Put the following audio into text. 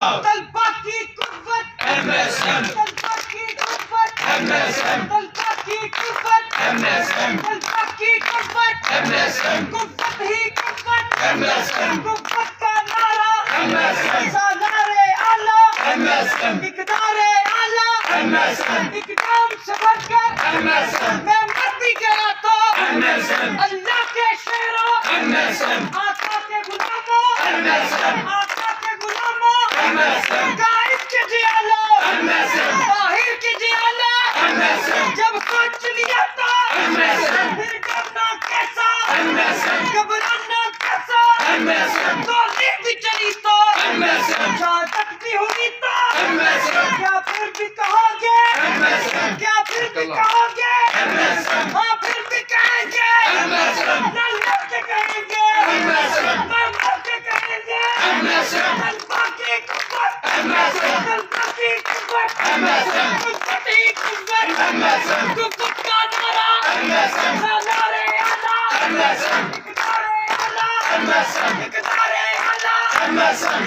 طلبہ کی قوت MSM، طلبہ کی قوت MSM، طلبہ کی قوت MSM، طلبہ کی قوت MSM، قوت ہی قوت MSM، قوت کا نعرہ MSM، سالار اعلیٰ MSM، اقدار اعلیٰ MSM، اقدام سے بڑھ کر MSM، میں مر بھی گیا تو MSM، اللہ کے شیروں MSM، آقا کے غلاموں MSM، آقا کے غلاموں MSM، قائد کے جیالوں MSM، طاہر کے جیالوں MSM، جب سوچ لیا تو MSM، پھر ڈرنا کیسا MSM، گھبرانا کیسا MSM، گولی بھی چلی تو MSM، شہادت بھی ہوئی تو MSM، کیا پھر بھی کہو گے MSM، کیا پھر بھی کہو گے MSM، ہاں پھر بھی کہیں گے MSM، نہ لڑ کے کہیں گے MSM، نہ مر کے کہیں گے MSM، طلبہ کی قوت MSM، طلبہ کی قوت MSM، قوت ہی قوت MSM، قوت کا نعرہ MSM، سالار اعلیٰ MSM، اقدار اعلیٰ MSM، اقدار اعلیٰ MSM،